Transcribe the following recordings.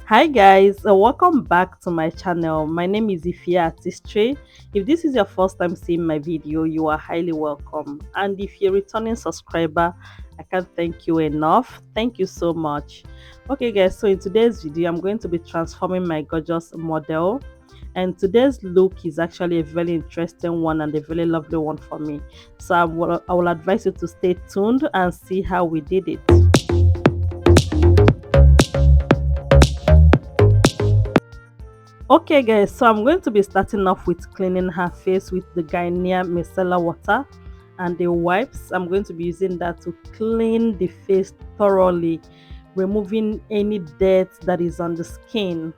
Hi guys, welcome back to my channel. My name is Ifia Artistry. If this is your first time seeing my video, you are highly welcome. And if you're a returning subscriber, I can't thank you enough. Thank you so much. Okay guys, so in today's video, I'm going to be transforming my gorgeous model. And today's look is actually a very interesting one and a very lovely one for me. So I will advise you to stay tuned and see how we did it. Okay guys, so I'm going to be starting off with cleaning her face with the Garnier micellar water and the wipes. I'm going to be using that to clean the face thoroughly, removing any dirt that is on the skin.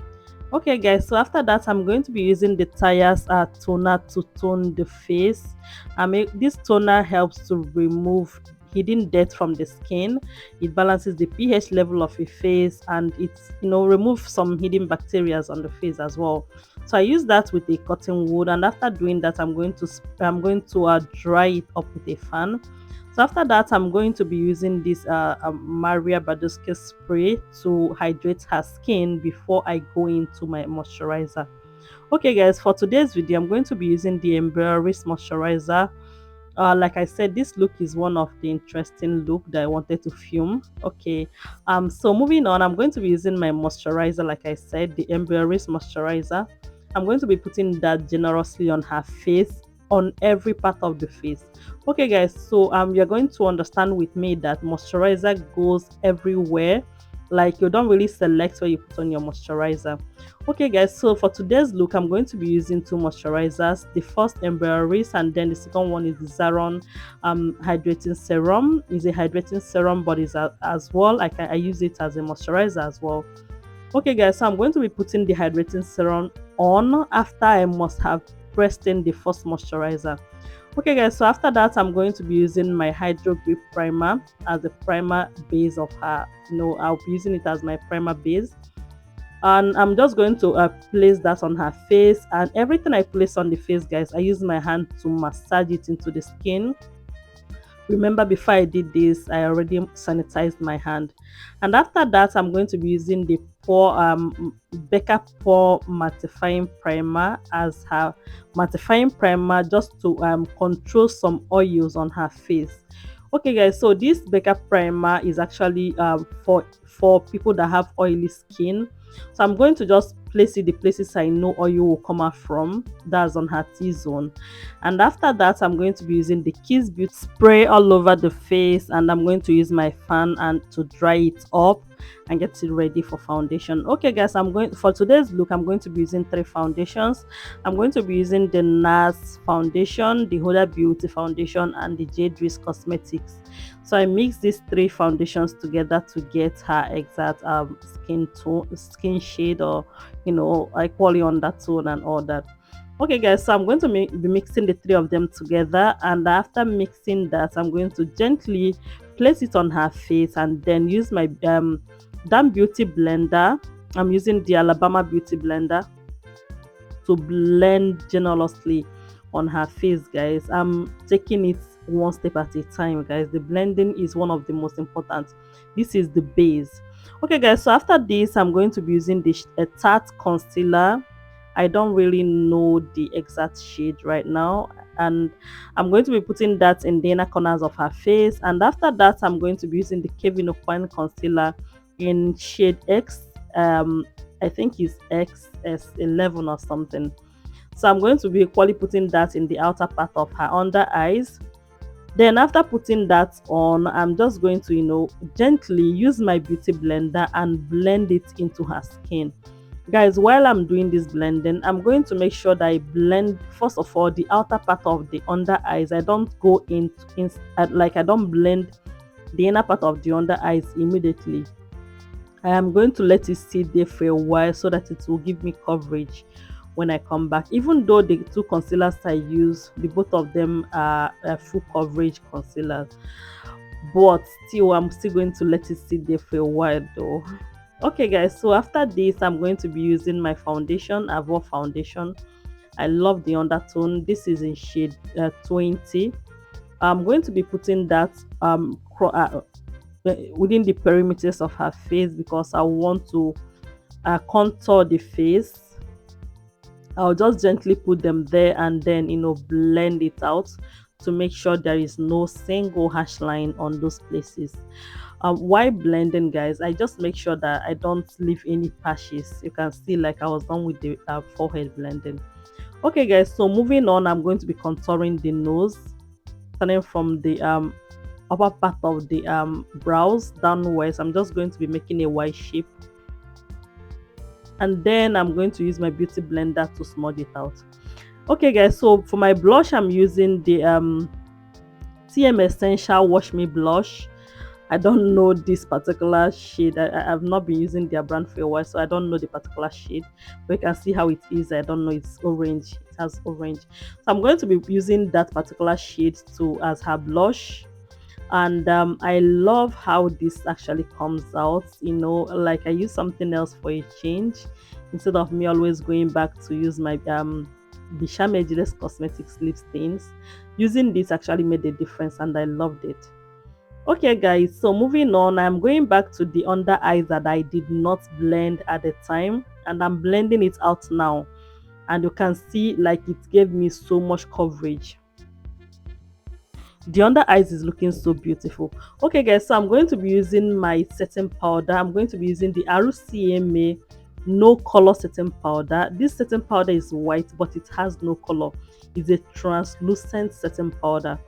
Okay guys, so after that I'm going to be using the tires toner to tone the face. This toner helps to remove hidden dirt from the skin. It balances the pH level of your face, and it's remove some hidden bacteria on the face as well. So I use that with a cotton wool, and after doing that I'm going to dry it up with a fan. So after that, I'm going to be using this Maria Badowska spray to hydrate her skin before I go into my moisturizer. Okay, guys, for today's video, I'm going to be using the Enmbroyisse moisturizer. Like I said, this look is one of the interesting look that I wanted to film. Okay, so moving on, I'm going to be using my moisturizer. Like I said, the Enmbroyisse moisturizer. I'm going to be putting that generously on her face, on every part of the face. Okay guys, so you're going to understand with me that moisturizer goes everywhere. Like, you don't really select where you put on your moisturizer. Okay guys, so for today's look I'm going to be using two moisturizers. The first Enmbroyisse, and then the second one is the Zaron hydrating serum. Is a hydrating serum, but is as well I use it as a moisturizer as well. Okay guys, so I'm going to be putting the hydrating serum on after I must have pressed in the first moisturizer. Okay guys, so after that I'm going to be using my Hydro Grip primer as the primer base of her. I'll be using it as my primer base, and I'm just going to place that on her face. And everything I place on the face, guys, I use my hand to massage it into the skin. Remember, before I did this, I already sanitized my hand. And after that I'm going to be using the Becca pore mattifying primer as her mattifying primer, just to control some oils on her face. Okay guys, so this Becca primer is actually for people that have oily skin. So I'm going to just place it the places I know oil will come out from. That's on her T-zone. And after that I'm going to be using the Kiss Beauty spray all over the face, and I'm going to use my fan and to dry it up and get it ready for foundation. Okay guys, for today's look I'm going to be using three foundations. I'm going to be using the Nars foundation, the Huda Beauty foundation, and the Jaydriz cosmetics. So I mix these three foundations together to get her exact skin tone, skin shade, or equally undertone and all that. Okay guys, so I'm going to be mixing the three of them together, and after mixing that I'm going to gently place it on her face, and then use my damn beauty blender. I'm using the Alabama beauty blender to blend generously on her face, guys. I'm taking it one step at a time, guys. The blending is one of the most important. This is the base. Okay guys, so after this I'm going to be using the Tarte concealer. I don't really know the exact shade right now, and I'm going to be putting that in the inner corners of her face. And after that I'm going to be using the Kevin Aucoin concealer in shade X. I think it's XS11 or something. So I'm going to be equally putting that in the outer part of her under eyes. Then after putting that on, I'm just going to gently use my beauty blender and blend it into her skin. Guys, while I'm doing this blending, I'm going to make sure that I blend first of all the outer part of the under eyes. I don't go like I don't blend the inner part of the under eyes immediately. I am going to let it sit there for a while so that it will give me coverage when I come back. Even though the two concealers I use, the both of them are full coverage concealers, but still I'm still going to let it sit there for a while though. Okay guys, so after this I'm going to be using my foundation, Avo foundation. I love the undertone. This is in shade 20. I'm going to be putting that within the perimeters of her face, because I want to contour the face, I'll just gently put them there and then, you know, blend it out to make sure there is no single harsh line on those places. While blending, guys, I just make sure that I don't leave any patches. You can see like I was done with the forehead blending. Okay, guys, so moving on, I'm going to be contouring the nose, starting from the upper part of the brows downwards. I'm just going to be making a Y shape, and then I'm going to use my beauty blender to smudge it out. Okay, guys, so for my blush, I'm using the TM Essential Wash Me blush. I don't know this particular shade. I have not been using their brand for a while, so I don't know the particular shade. But you can see how it is. I don't know, it's orange. It has orange. So I'm going to be using that particular shade to as her blush. And I love how this actually comes out. You know, like I use something else for a change instead of me always going back to use my Bisham Ageless Cosmetics lip stains. Using this actually made a difference, and I loved it. Okay, guys, so moving on, I'm going back to the under eyes that I did not blend at the time, and I'm blending it out now, and you can see like it gave me so much coverage. The under eyes is looking so beautiful. Okay, guys, so I'm going to be using my setting powder. I'm going to be using the RCMA no color setting powder. This setting powder is white, but it has no color. It's a translucent setting powder.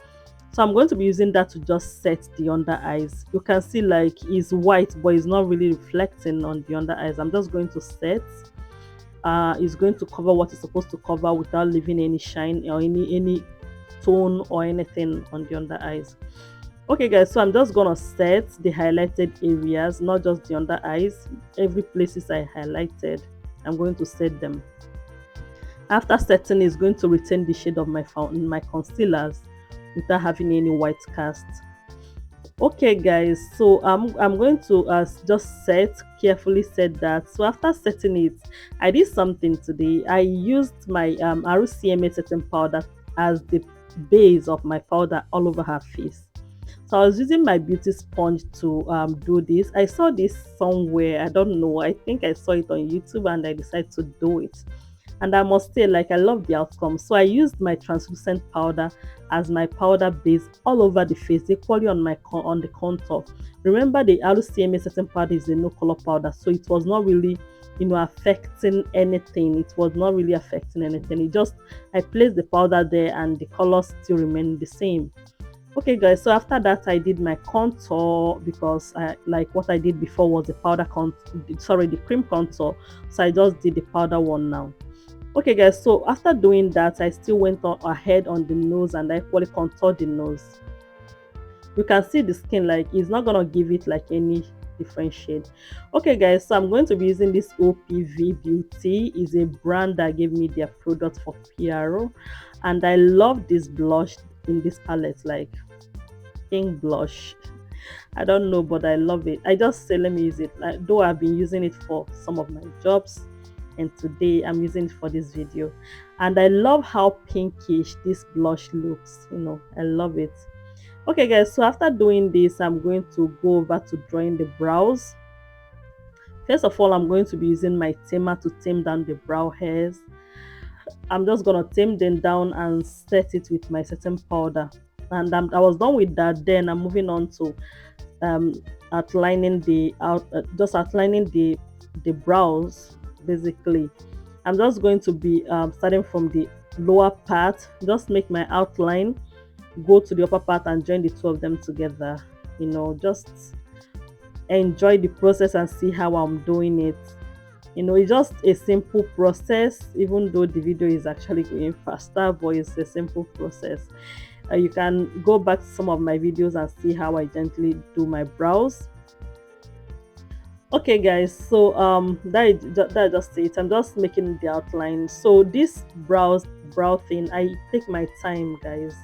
So I'm going to be using that to just set the under eyes. You can see like it's white, but it's not really reflecting on the under eyes. I'm just going to set. It's going to cover what it's supposed to cover without leaving any shine or any tone or anything on the under eyes. Okay, guys, so I'm just gonna set the highlighted areas, not just the under eyes. Every places I highlighted, I'm going to set them. After setting, it's going to retain the shade of my concealers without having any white cast. Okay, guys, so I'm going to just carefully set that. So after setting it, I did something today. I used my RCMA setting powder as the base of my powder all over her face. So I was using my beauty sponge to do this. I saw this somewhere, I don't know, I think I saw it on YouTube, and I decided to do it. And I must say, like, I love the outcome. So I used my translucent powder as my powder base all over the face, equally on the contour. Remember, the RCMA setting powder is a no color powder, so it was not really, you know, affecting anything. It was not really affecting anything. It just, I placed the powder there and the colors still remain the same. Okay, guys, so after that I did my contour, because like what I did before was the the cream contour. So I just did the powder one now. Okay, guys, so after doing that, I still went ahead on the nose, and I equally contoured the nose. You can see the skin, like it's not gonna give it like any different shade. Okay, guys, so I'm going to be using this OPV Beauty. Is a brand that gave me their product for PRO, and I love this blush in this palette, like pink blush. I don't know, but I love it. I just say let me use it, like, though I've been using it for some of my jobs, and today I'm using it for this video. And I love how pinkish this blush looks, you know, I love it. Okay, guys, so after doing this, I'm going to go over to drawing the brows. First of all, I'm going to be using my tamer to tame down the brow hairs. I'm just gonna tame them down and set it with my setting powder, and I was done with that. Then I'm moving on to outlining just outlining the brows. Basically, I'm just going to be starting from the lower part, just make my outline, go to the upper part and join the two of them together. You know, just enjoy the process and see how I'm doing it. You know, it's just a simple process, even though the video is actually going faster, but it's a simple process. You can go back to some of my videos and see how I gently do my brows. Okay, guys, so that just it. I'm just making the outline. So this brow thing, I take my time, guys.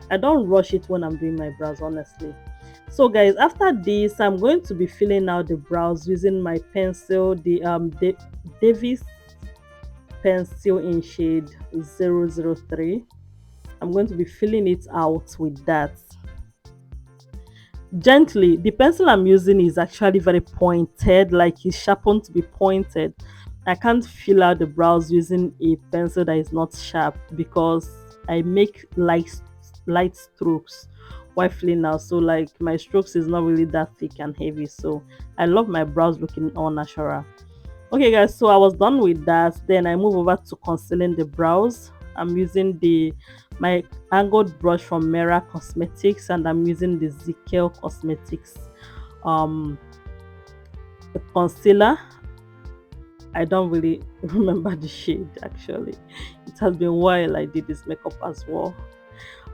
I don't rush it when I'm doing my brows, honestly. So guys, after this, I'm going to be filling out the brows using my pencil, the Davis pencil in shade 003. I'm going to be filling it out with that. gently. The pencil I'm using is actually very pointed, like it's sharpened to be pointed. I can't fill out the brows using a pencil that is not sharp because I make light strokes while filling out. So like my strokes is not really that thick and heavy. So I love my brows looking all natural. Okay guys, so I was done with that. Then I move over to concealing the brows. I'm using the my angled brush from Merak Cosmetics, and I'm using the Zikel Cosmetics um concealer. I don't really remember the shade actually. It has been a while I did this makeup as well.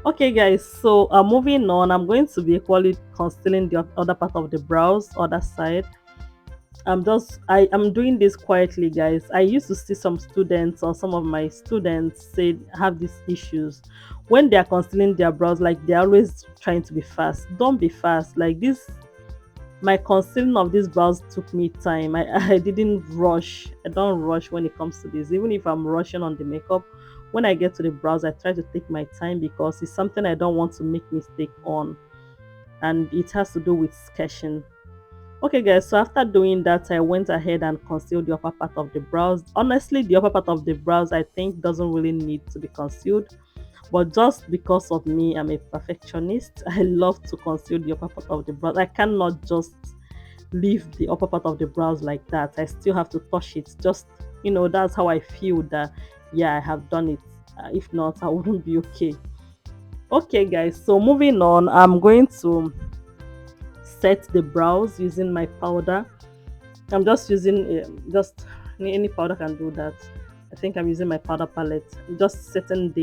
Okay guys, so moving on, I'm going to be equally concealing the other part of the brows, other side. I'm doing this quietly, guys. I used to see some students, or some of my students say have these issues when they are concealing their brows, like they're always trying to be fast. Don't be fast. Like this, my concealing of these brows took me time. I didn't rush. I don't rush when it comes to this. Even if I'm rushing on the makeup, when I get to the brows, I try to take my time because it's something I don't want to make mistake on, and it has to do with sketching. Okay guys, so after doing that, I went ahead and concealed the upper part of the brows. Honestly, the upper part of the brows I think doesn't really need to be concealed, but just because of me, I'm a perfectionist. I love to conceal the upper part of the brows. I cannot just leave the upper part of the brows like that. I still have to touch it. Just, that's how I feel that, yeah, I have done it. If not, I wouldn't be okay. Okay guys, so moving on, I'm going to set the brows using my powder. I'm just using just any powder can do that. I think I'm using my powder palette. Just setting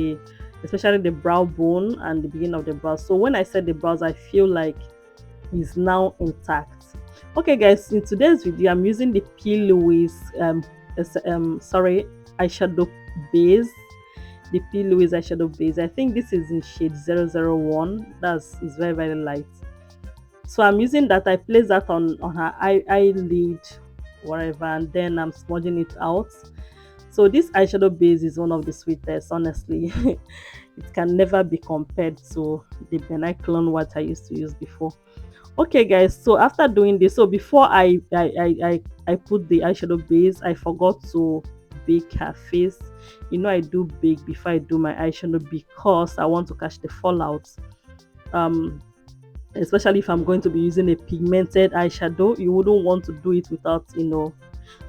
especially the brow bone and the beginning of the brows. So when I set the brows, I feel like it's now intact. Okay, guys, in today's video, I'm using the Ploiuse eyeshadow base. The Ploiuse eyeshadow base. I think this is in shade 001. Is very very light. So I'm using that. I place that on her eyelid, whatever, and then I'm smudging it out. So this eyeshadow base is one of the sweetest, honestly. It can never be compared to the Benaclone what I used to use before. Okay guys, so after doing this, so before I put the eyeshadow base, I forgot to bake her face. I do bake before I do my eyeshadow because I want to catch the fallout. um Especially if I'm going to be using a pigmented eyeshadow, you wouldn't want to do it without.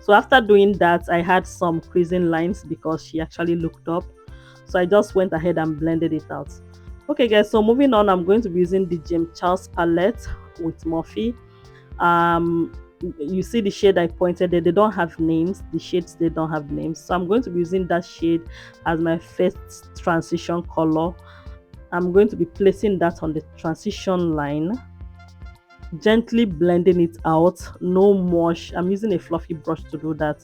So after doing that, I had some creasing lines because she actually looked up, so I just went ahead and blended it out. Okay guys, so moving on, I'm going to be using the Charlse palette with Morphe. You see the shade I pointed there, they don't have names. The shades, they don't have names, so I'm going to be using that shade as my first transition color. I'm going to be placing that on the transition line, gently blending it out. No much. I'm using a fluffy brush to do that.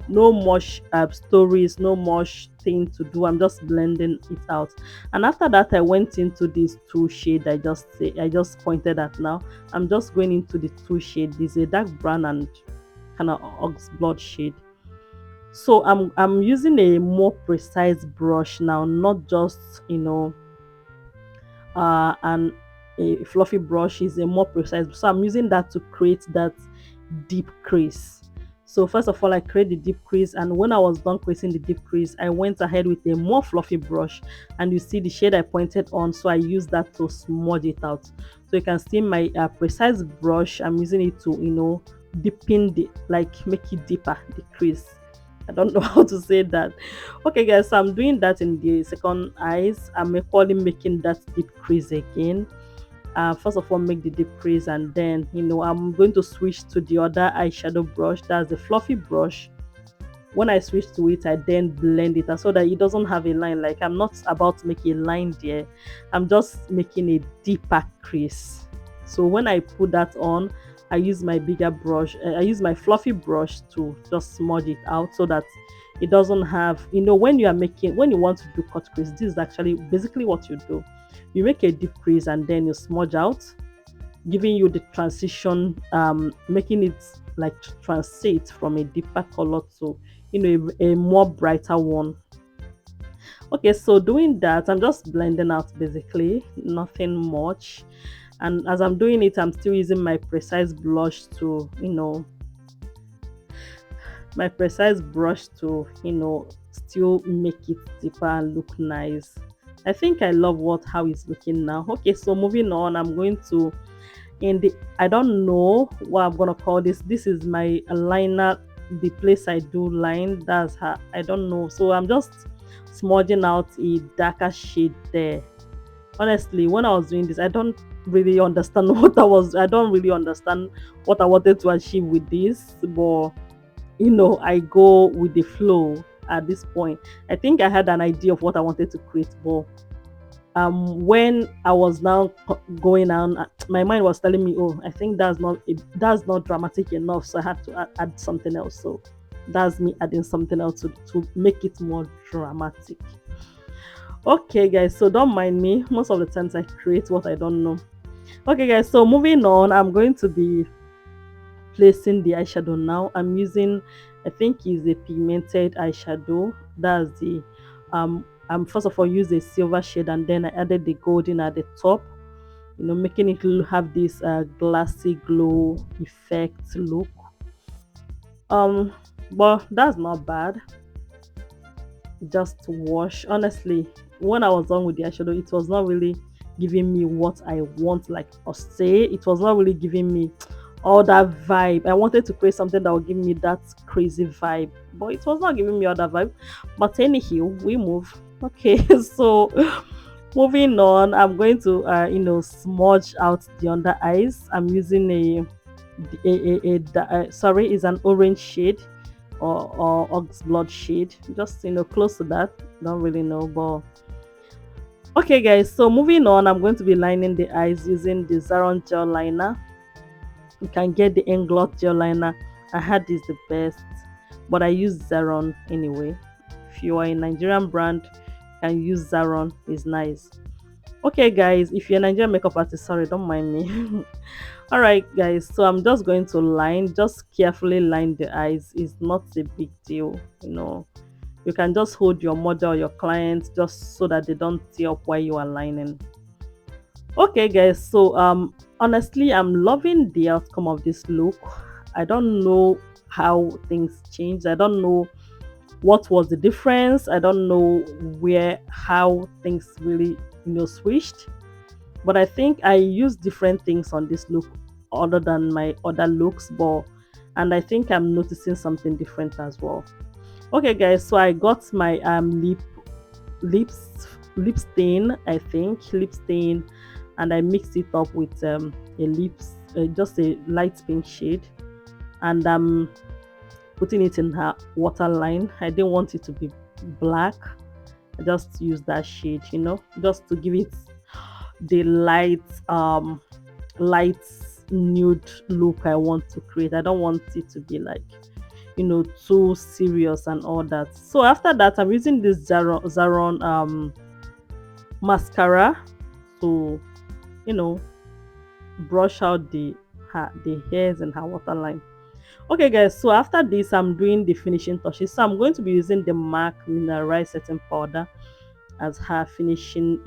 No much stories, no much thing to do. I'm just blending it out. And after that, I went into these two shades I just pointed at. Now I'm just going into the two shades. There's a dark brown and kind of ox blood shade. So I'm using a more precise brush now, not just and a fluffy brush is a more precise. So I'm using that to create that deep crease. So first of all, I create the deep crease, and when I was done creating the deep crease, I went ahead with a more fluffy brush, and you see the shade I pointed on, so I use that to smudge it out. So you can see my precise brush, I'm using it to deepen make it deeper, the crease. I don't know how to say that. Okay guys, so I'm doing that in the second eyes. I'm equally making that deep crease again. First of all, make the deep crease, and then I'm going to switch to the other eyeshadow brush, that's the fluffy brush. When I switch to it, I then blend it so that it doesn't have a line. Like, I'm not about to make a line there, I'm just making a deeper crease. So when I put that on, I use my bigger brush, I use my fluffy brush to just smudge it out so that it doesn't have, when you want to do cut crease, this is actually basically what you do. You make a deep crease and then you smudge out, giving you the transition, making it like transit from a deeper color to a more brighter one. Okay, so doing that, I'm just blending out, basically nothing much. And as I'm doing it, I'm still using my precise blush to, my precise brush to, still make it deeper and look nice. I think I love what how it's looking now. Okay, so moving on, I'm going to, in the, I don't know what I'm gonna call this. This is my liner, the place I do line. That's her. I don't know. So I'm just smudging out a darker shade there. Honestly, when I was doing this, I don't really understand I don't really understand what I wanted to achieve with this, but I go with the flow at this point. I think I had an idea of what I wanted to create, but when I was now going on, my mind was telling me, oh, I think that's not dramatic enough, so I had to add something else. So that's me adding something else to make it more dramatic. Okay, guys, so don't mind me. Most of the times I create what I don't know. Okay, guys, so moving on, I'm going to be placing the eyeshadow now. I'm using, I think is a pigmented eyeshadow. That's the I'm first of all use a silver shade, and then I added the golden at the top, making it have this glassy glow effect look. um but that's not bad. Just wash. Honestly, when I was done with the eyeshadow, it was not really giving me what I want, like per se. It was not really giving me all that vibe. I wanted to create something that would give me that crazy vibe, but it was not giving me all that vibe. But anyhow, we move. Okay, so moving on, I'm going to smudge out the under eyes. I'm using sorry, is an orange shade, or ox blood shade, just close to that. Don't really know, but okay, guys, so moving on, I'm going to be lining the eyes using the Zaron gel liner. You can get the Englot gel liner. I had this the best, but I use Zaron anyway. If you are a Nigerian brand, you can use Zaron. It's nice. Okay, guys, if you're a Nigerian makeup artist, sorry, don't mind me. All right, guys, so I'm just going to line, just carefully line the eyes. It's not a big deal. You can just hold your model or your client just so that they don't tear up while you are lining. Okay, guys, so honestly, I'm loving the outcome of this look. I don't know how things changed. I don't know what was the difference. I don't know how things really switched, but I think I used different things on this look other than my other looks, and I think I'm noticing something different as well. Okay, guys, so I got my lip stain, I think lip stain, and I mixed it up with a just a light pink shade, and I'm putting it in her waterline. I didn't want it to be black. I just used that shade, just to give it the light nude look I want to create. I don't want it to be like too serious and all that. So after that, I'm using this Zaron mascara to brush out the hairs in her waterline. Okay, guys, so after this, I'm doing the finishing touches. So I'm going to be using the MAC mineralized setting powder as her finishing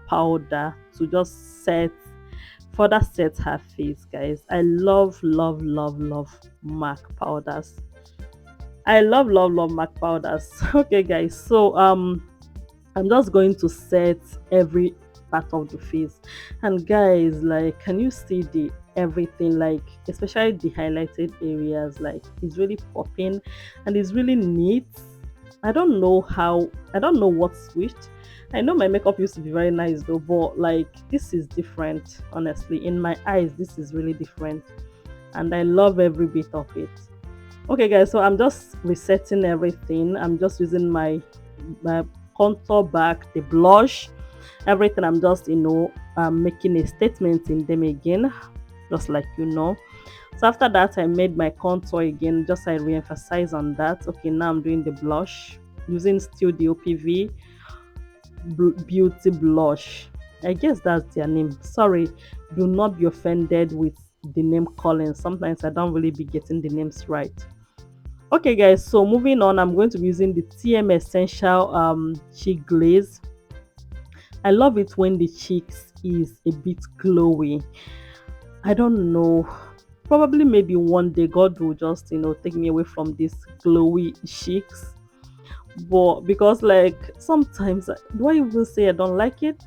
powder to just further set her face, guys. I love MAC powders. I love MAC powders. Okay, guys, so I'm just going to set every part of the face, and guys, like, can you see the everything, like especially the highlighted areas? Like, it's really popping and it's really neat. I don't know what switched. I know my makeup used to be very nice though, but like, this is different. Honestly, in my eyes, this is really different, and I love every bit of it. Okay, guys, so I'm just resetting everything. I'm just using my contour back, the blush, everything. I'm just making a statement in them again, just like so after that, I made my contour again, just I re-emphasize on that. Okay, now I'm doing the blush using still the OPV beauty blush. I guess that's their name. Sorry, do not be offended with the name calling. Sometimes I don't really be getting the names right. Okay, guys, so moving on, I'm going to be using the TM Essential cheek glaze. I love it when the cheeks is a bit glowy. I don't know. Probably maybe one day God will just, take me away from these glowy cheeks. But because like sometimes do I even say I don't like it?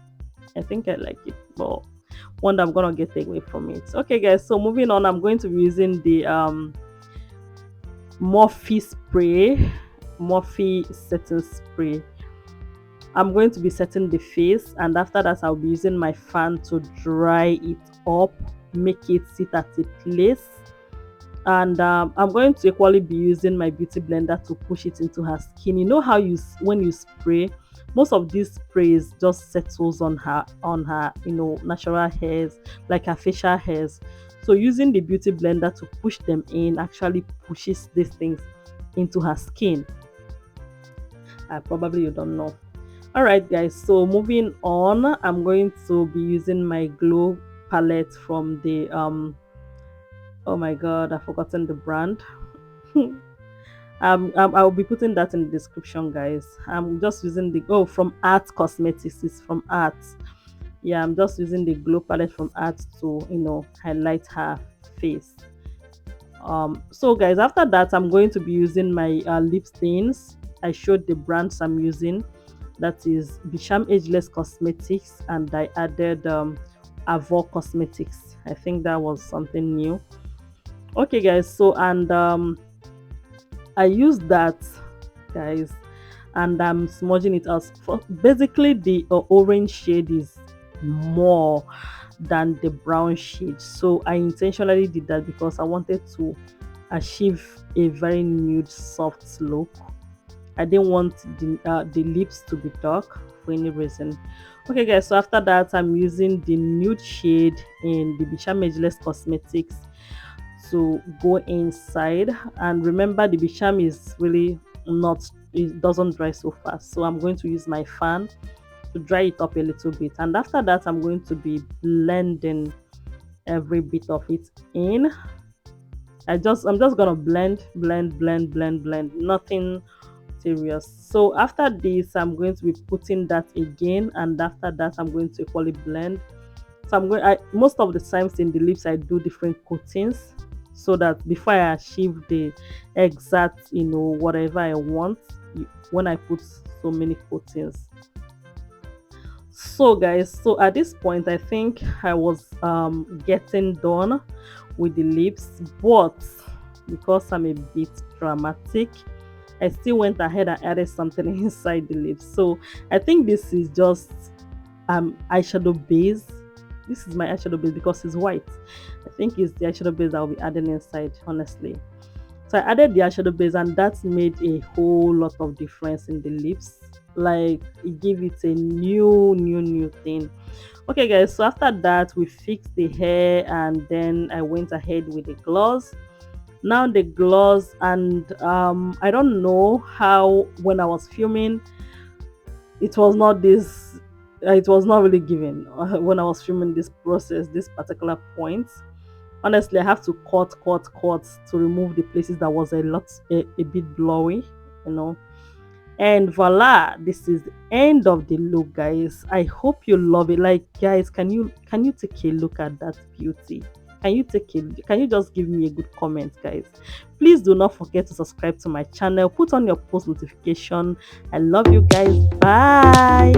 I think I like it. But one day I'm gonna get away from it. Okay guys, so moving on, I'm going to be using the Morphe spray, Morphe setting spray. I'm going to be setting the face, and after that I'll be using my fan to dry it up, make it sit at a place. And I'm going to equally be using my beauty blender to push it into her skin. You know how when you spray, most of these sprays just settles on her natural hairs, like her facial hairs. So using the beauty blender to push them in actually pushes these things into her skin. Probably you don't know. All right guys, so moving on, I'm going to be using my glow palette from the oh my god, I've forgotten the brand. I'll be putting that in the description, guys. I'm just using the from Art Cosmetics. It's from Art. Yeah, I'm just using the glow palette from Art to highlight her face. So guys, after that I'm going to be using my lip stains. I showed the brands I'm using. That is Bisham Ageless Cosmetics, and I added Avo Cosmetics. I think that was something new. Okay guys, so and I use that, guys, and I'm smudging it out. Basically the orange shade is more than the brown shade, so I intentionally did that because I wanted to achieve a very nude soft look. I didn't want the lips to be dark for any reason. Okay guys, so after that I'm using the nude shade in the Bisham Ageless Cosmetics to go inside. And remember, the Bisham is really not, it doesn't dry so fast, so I'm going to use my fan to dry it up a little bit. And after that I'm going to be blending every bit of it in. I'm just gonna blend, nothing serious. So after this I'm going to be putting that again, and after that I'm going to equally blend. So most of the times in the lips I do different coatings, so that before I achieve the exact whatever I want, when I put so many coatings. So guys, so at this point I think I was getting done with the lips, but because I'm a bit dramatic, I still went ahead and added something inside the lips. So I think this is just eyeshadow base. This is my eyeshadow base because it's white. I think it's the eyeshadow base I'll be adding inside, honestly. So I added the eyeshadow base, and that made a whole lot of difference in the lips. Like, it gave it a new thing. Okay guys, so after that we fixed the hair, and then I went ahead with the gloss. Now the gloss, and I don't know how, when I was filming, it was not this it was not really given when I was filming this process, this particular point. Honestly, I have to cut to remove the places that was a bit blurry, you know. And voila, this is the end of the look, guys. I hope you love it. Like, guys, can you take a look at that beauty? Can you just give me a good comment, guys? Please do not forget to subscribe to my channel, put on your post notification. I love you guys. Bye.